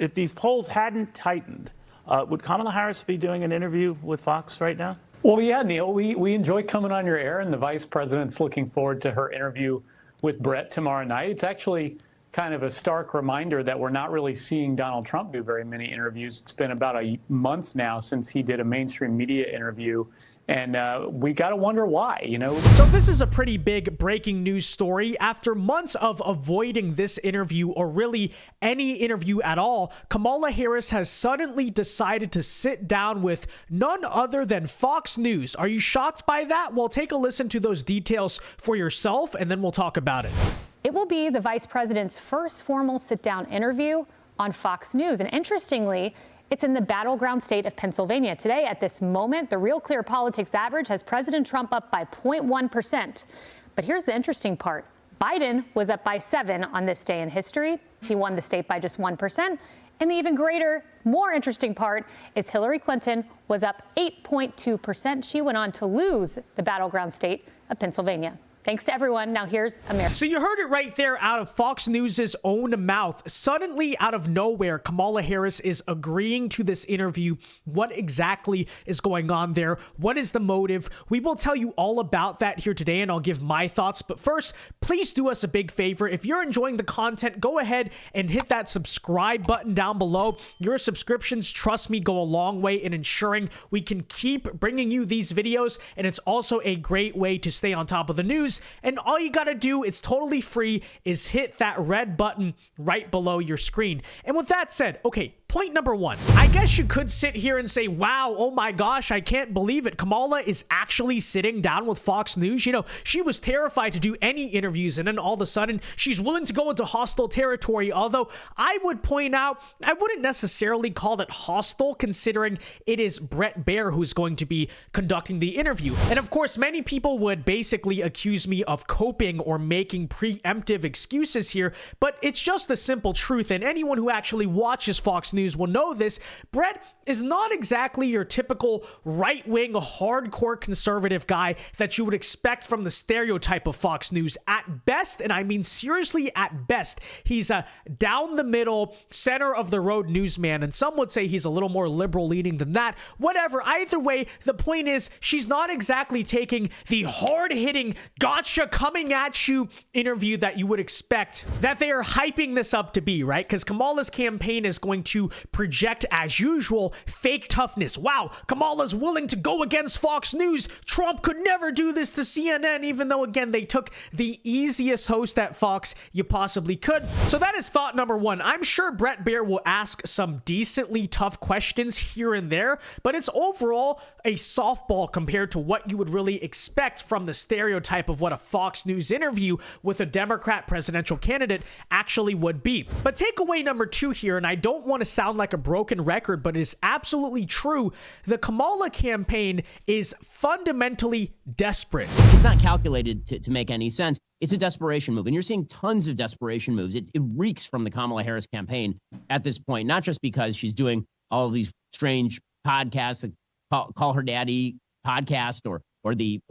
if these polls hadn't tightened, would Kamala Harris be doing an interview with Fox right now? Well, yeah, Neil, we enjoy coming on your air, and the vice president's looking forward to her interview with Bret tomorrow night. It's actually kind of a stark reminder that we're not really seeing Donald Trump do very many interviews. It's been about a month now since he did a mainstream media interview. And we got to wonder why, you know. So this is a pretty big breaking news story. After months of avoiding this interview, or really any interview at all, Kamala Harris has suddenly decided to sit down with none other than Fox News. Are you shocked by that? Well, take a listen to those details for yourself, and then we'll talk about it. It will be the vice president's first formal sit-down interview on Fox News. And interestingly, it's in the battleground state of Pennsylvania. Today, at this moment, the Real Clear Politics average has President Trump up by 0.1%. But here's the interesting part. Biden was up by 7 on this day in history. He won the state by just 1%. And the even greater, more interesting part is Hillary Clinton was up 8.2%. She went on to lose the battleground state of Pennsylvania. Thanks to everyone. Now here's America. So you heard it right there out of Fox News' own mouth. Suddenly, out of nowhere, Kamala Harris is agreeing to this interview. What exactly is going on there? What is the motive? We will tell you all about that here today, and I'll give my thoughts. But first, please do us a big favor. If you're enjoying the content, go ahead and hit that subscribe button down below. Your subscriptions, trust me, go a long way in ensuring we can keep bringing you these videos, and it's also a great way to stay on top of the news. And all you gotta do, it's totally free, is hit that red button right below your screen. And with that said, okay, point number one. I guess you could sit here and say, wow, oh my gosh, I can't believe it. Kamala is actually sitting down with Fox News. You know, she was terrified to do any interviews, and then all of a sudden, she's willing to go into hostile territory. Although I would point out, I wouldn't necessarily call it hostile, considering it is Bret Baier who's going to be conducting the interview. And of course, many people would basically accuse me of coping or making preemptive excuses here, but it's just the simple truth. And anyone who actually watches Fox News will know this. Bret is not exactly your typical right-wing, hardcore conservative guy that you would expect from the stereotype of Fox News. At best, and I mean seriously at best, he's a down-the-middle, center-of-the-road newsman, and some would say he's a little more liberal-leaning than that. Whatever, either way, the point is, she's not exactly taking the hard-hitting, gotcha-coming-at-you interview that you would expect, that they are hyping this up to be, right? Because Kamala's campaign is going to project, as usual, fake toughness. Wow, Kamala's willing to go against Fox News. Trump could never do this to CNN, even though, again, they took the easiest host at Fox you possibly could. So that is thought number one. I'm sure Bret Baier will ask some decently tough questions here and there, but it's overall a softball compared to what you would really expect from the stereotype of what a Fox News interview with a Democrat presidential candidate actually would be. But takeaway number two here, and I don't want to sound like a broken record, but it's absolutely true. The Kamala campaign is fundamentally desperate. It's not calculated to make any sense. It's a desperation move, and you're seeing tons of desperation moves. It reeks from the Kamala Harris campaign at this point, not just because she's doing all of these strange podcasts, that call her daddy podcast, or the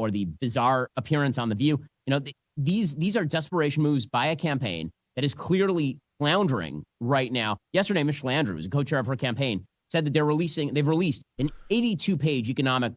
bizarre appearance on The View. You know, these are desperation moves by a campaign that is clearly floundering right now. Yesterday, Michelle Andrews, a co-chair of her campaign, said that they've released an 82-page economic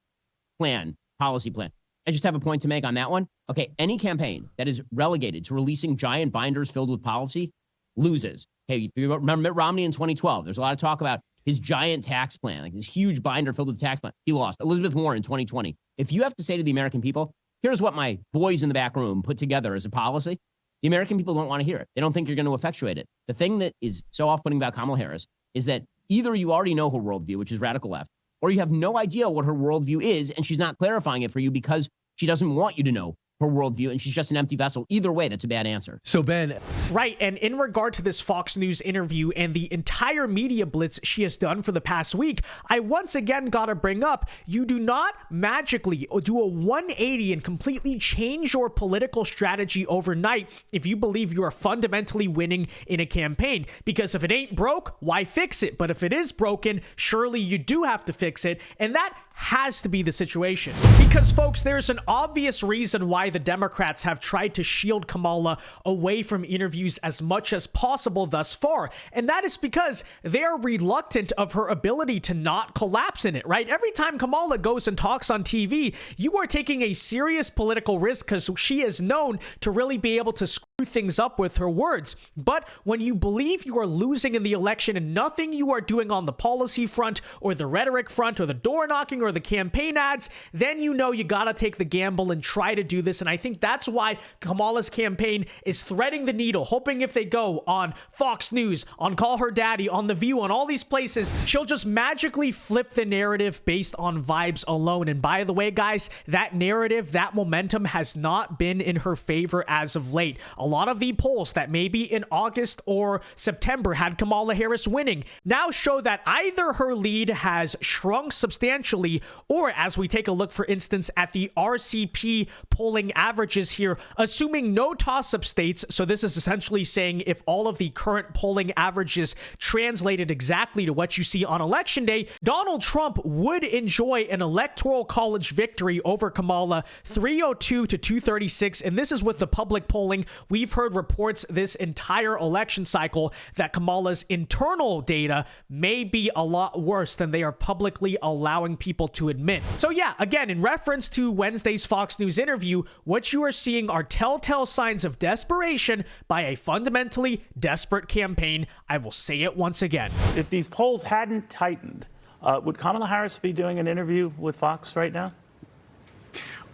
policy plan. I just have a point to make on that one. Okay, any campaign that is relegated to releasing giant binders filled with policy loses. Okay, you remember Mitt Romney in 2012. There's a lot of talk about his giant tax plan, like this huge binder filled with tax plan. He lost. Elizabeth Warren in 2020. If you have to say to the American people, here's what my boys in the back room put together as a policy, the American people don't want to hear it. They don't think you're going to effectuate it. The thing that is so off-putting about Kamala Harris is that either you already know her worldview, which is radical left, or you have no idea what her worldview is, and she's not clarifying it for you because she doesn't want you to know her worldview, and she's just an empty vessel. Either way, that's a bad answer. So, Ben. Right, and in regard to this Fox News interview and the entire media blitz she has done for the past week, I once again gotta bring up, you do not magically do a 180 and completely change your political strategy overnight if you believe you are fundamentally winning in a campaign. Because if it ain't broke, why fix it? But if it is broken, surely you do have to fix it. And that has to be the situation. Because, folks, there's an obvious reason why the Democrats have tried to shield Kamala away from interviews as much as possible thus far, and that is because they are reluctant of her ability to not collapse in it, right? Every time Kamala goes and talks on TV, you are taking a serious political risk because she is known to really be able to screw things up with her words. But when you believe you are losing in the election and nothing you are doing on the policy front or the rhetoric front or the door knocking or the campaign ads, then you know you gotta take the gamble and try to do this. And I think that's why Kamala's campaign is threading the needle, hoping if they go on Fox News, on Call Her Daddy, on The View, on all these places, she'll just magically flip the narrative based on vibes alone. And by the way, guys, that narrative, that momentum has not been in her favor as of late. A lot of the polls that maybe in August or September had Kamala Harris winning now show that either her lead has shrunk substantially, or as we take a look, for instance, at the RCP polling averages here, assuming no toss-up states, so this is essentially saying if all of the current polling averages translated exactly to what you see on election day, Donald Trump would enjoy an electoral college victory over Kamala, 302 to 236, and this is with the public polling. We've heard reports this entire election cycle that Kamala's internal data may be a lot worse than they are publicly allowing people to admit. So yeah, again, in reference to Wednesday's Fox News interview, what you are seeing are telltale signs of desperation by a fundamentally desperate campaign. I will say it once again. If these polls hadn't tightened, would Kamala Harris be doing an interview with Fox right now?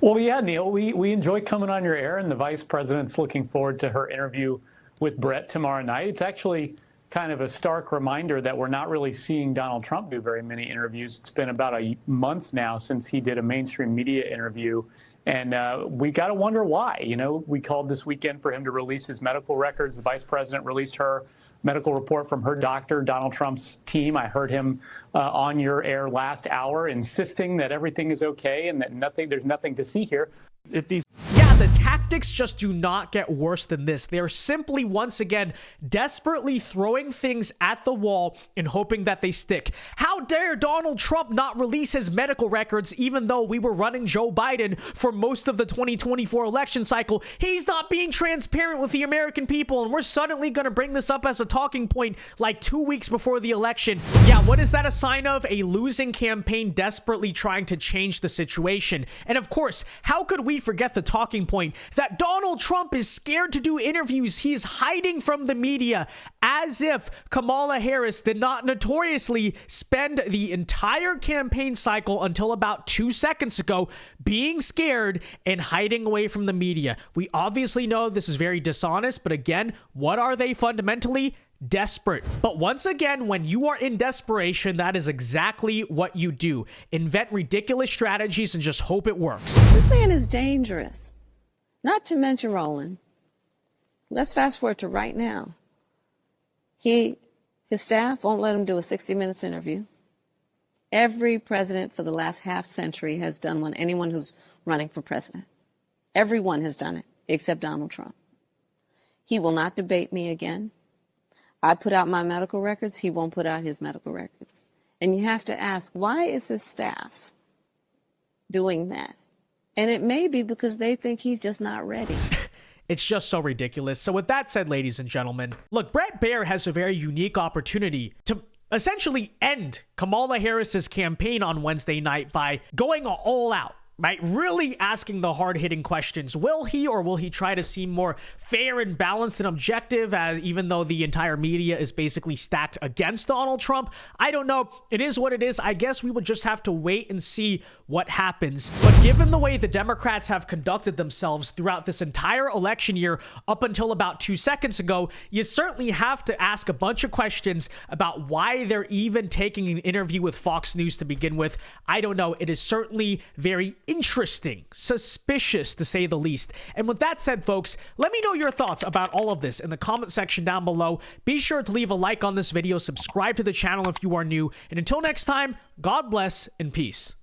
Well, yeah, Neil, we enjoy coming on your air, and the vice president's looking forward to her interview with Bret tomorrow night. It's actually kind of a stark reminder that we're not really seeing Donald Trump do very many interviews. It's been about a month now since he did a mainstream media interview, and we got to wonder why. You know, we called this weekend for him to release his medical records. The vice president released her medical report from her doctor, Donald Trump's team. I heard him on your air last hour insisting that everything is okay and that there's nothing to see here. If these The tactics just do not get worse than this. They're simply, once again, desperately throwing things at the wall and hoping that they stick. How dare Donald Trump not release his medical records even though we were running Joe Biden for most of the 2024 election cycle? He's not being transparent with the American people, and we're suddenly going to bring this up as a talking point like 2 weeks before the election. Yeah, what is that a sign of? A losing campaign desperately trying to change the situation. And of course, how could we forget the talking point that Donald Trump is scared to do interviews? He is hiding from the media, as if Kamala Harris did not notoriously spend the entire campaign cycle until about 2 seconds ago being scared and hiding away from the media. We obviously know this is very dishonest, but again, what are they fundamentally? Desperate. But once again, when you are in desperation, that is exactly what you do. Invent ridiculous strategies and just hope it works. This man is dangerous. Not to mention Roland. Let's fast forward to right now. His staff won't let him do a 60 Minutes interview. Every president for the last half century has done one, anyone who's running for president. Everyone has done it, except Donald Trump. He will not debate me again. I put out my medical records. He won't put out his medical records. And you have to ask, why is his staff doing that? And it may be because they think he's just not ready. It's just so ridiculous. So with that said, ladies and gentlemen, look, Bret Baier has a very unique opportunity to essentially end Kamala Harris's campaign on Wednesday night by going all out. Right? Really asking the hard-hitting questions. Will he, or will he try to seem more fair and balanced and objective, as even though the entire media is basically stacked against Donald Trump? I don't know. It is what it is. I guess we would just have to wait and see what happens. But given the way the Democrats have conducted themselves throughout this entire election year up until about 2 seconds ago, you certainly have to ask a bunch of questions about why they're even taking an interview with Fox News to begin with. I don't know. It is certainly very interesting, suspicious to say the least. And with that said, folks, let me know your thoughts about all of this in the comment section down below. Be sure to leave a like on this video, subscribe to the channel if you are new, and until next time, God bless and peace.